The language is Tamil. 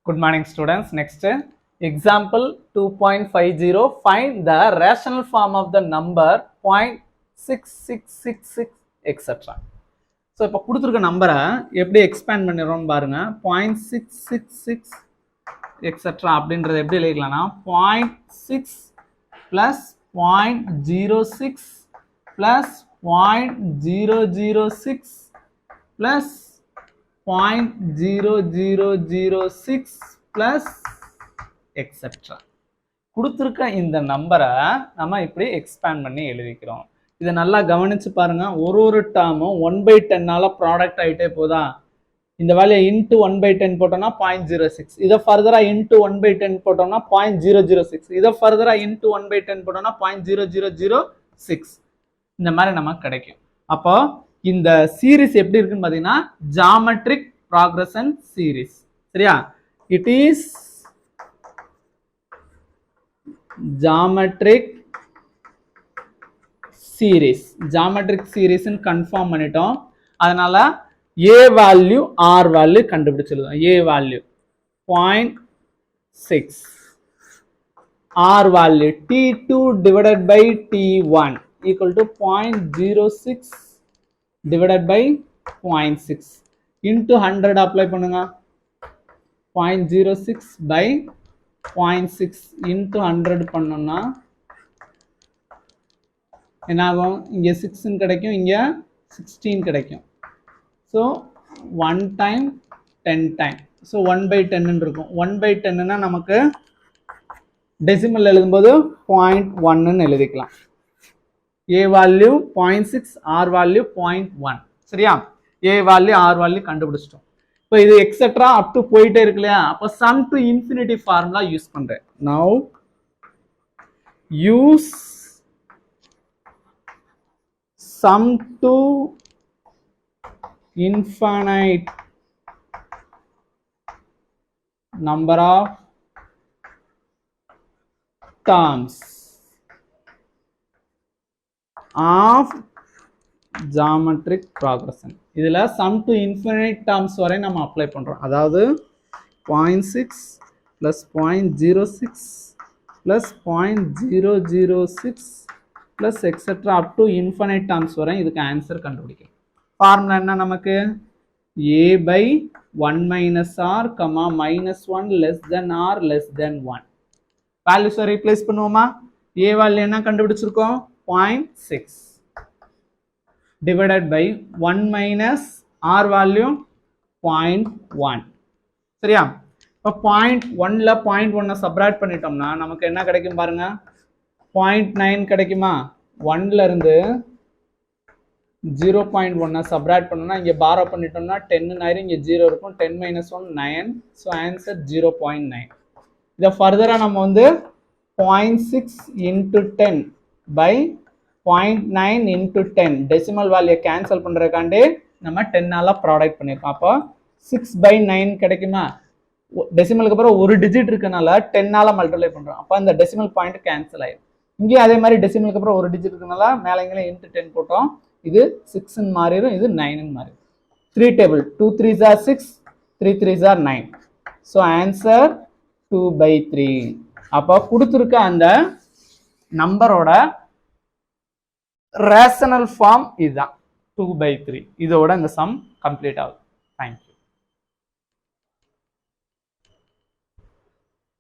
Good morning students. Next example 2.50, find the rational form of the number 0.6666 etc. So இப்போ கொடுத்திருக்க நம்பரை எப்படி எக்ஸ்பேண்ட் பண்ணிரோம் பாருங்க. 0.666 etc. அப்படின்றது எப்படி எழுதிக்கலாம்னா 0.6 plus 0.06 plus 0.006 plus 0.0006 plus etc. கொடுத்திருக்க இந்த நம்பரை நம்ம இப்படி எக்ஸ்பேண்ட் பண்ணி எழுதிக்கிறோம். இதை நல்லா கவனிச்சு பாருங்க. ஒரு டேர்மும் 1/10 ப்ராடக்ட் ஆகிட்டே போதா. இந்த வேலையை இன்ட்டு 1/10 போட்டோம்னா 0.06, இதை ஃபர்தரா இன்ட்டு 1/10 போட்டோம்னா 0.006, இதை ஃபர்தரா இன்ட்டு 1/10 போட்டோம்னா 0.0006. இந்த மாதிரி நமக்கு கிடைக்கும். அப்போ இந்த சீரிஸ் எப்படி இருக்குன்னு பாத்தீங்கன்னா ஜியோமெட்ரிக் ப்ராக்ரஷன் சீரிஸ். சரியா? It is geometric series. Geometric series confirm பண்ணிட்டோம். அதனால a வேல்யூ r வேல்யூ கண்டுபிடிச்சிடலாம். a value 0.6, r value t2 divided by t1 equal to 0.06 divided by 0.6 into 100 apply பண்ணுங்க. 0.06 by 0.6 into 100 பண்ணோம்னா என்ன ஆகும்? இங்க 6 கிடைக்கும், இங்க 16 கிடைக்கும். So 1 time 10 time. ஸோ 1/10 இருக்கும். 1/10 நமக்கு டெசிமல் எழுதும்போது 0.1 எழுதிக்கலாம். a value 0.6, r value 0.1. சரியா? a வேல்யூ r வேல்யூ கண்டுபிடிச்சிட்டோம். இப்போ இது எக்ஸெட்ரா அப் டு போயிட்டே இருக்கு இல்லையா? அப்போ sum to infinity formula use பண்றேன். Now use sum to infinite number of terms of geometric progression. இதுல sum to infinite terms வரை நம்ம அப்ளை பண்றோம். அதாவது 0.6 plus 0.06 plus 0.006 plus etc. up to infinite terms வரை இதுக்கு ஆன்சர் கண்டுபிடிக்கும். ஃபார்முலா என்ன நமக்கு? a by 1 minus r, minus 1 less than r less than 1. வேல்யூஸை ரீப்ளேஸ் பண்ணுவோமா? a வேல்யூ என்ன கண்டுபிடிச்சிருக்கோம்? 0.6 divided by 1 minus r value 0.1. சரியா? இப்போ 0.1ல 0.1 சப்ராக்ட் பண்ணிட்டோம்னா நமக்கு என்ன கிடைக்கும் பாருங்க. 0.9 கிடைக்குமா? 1ல இருந்து 0.1 சப்ராக்ட் பண்ணோம்னா இங்க பாரோ பண்ணிட்டோம்னா 10 ஆயிரும், இங்க 0 இருக்கும். 10 minus 1 9. So answer 0.9. இதை ஃபர்தரா நம்ம வந்து 0.6 into 10 by 0.9 into 10 decimal value cancel பண்றதுக்காண்டி நம்ம 10ஆல ப்ராடக்ட் பண்ணிருக்கோம். அப்போ 6/9 கிடைக்குமா? டெசிமலுக்கு அப்புறம் ஒரு டிஜிட் இருக்கனால 10ஆல மல்டிப்ளை பண்றோம். அப்போ இந்த டெசிமல் பாயிண்ட் கேன்சல் ஆயிடும். இங்கே அதே மாதிரி டெசிமலுக்கு அப்புறம் ஒரு டிஜிட் இருக்கனால மேலே இங்கே into 10 போட்டோம். இது 6 மாறிடும், இது 9 மாறிடும். 3 table 2 3s are 6, 3 3s are 9. So answer 2/3. அப்போ கொடுத்துருக்க அந்த நம்பரோட ரேஷனல் ஃபார்ம் இதுதான் 2/3. இதோட இந்த சம் கம்ப்ளீட் ஆகுது. தேங்க்யூ.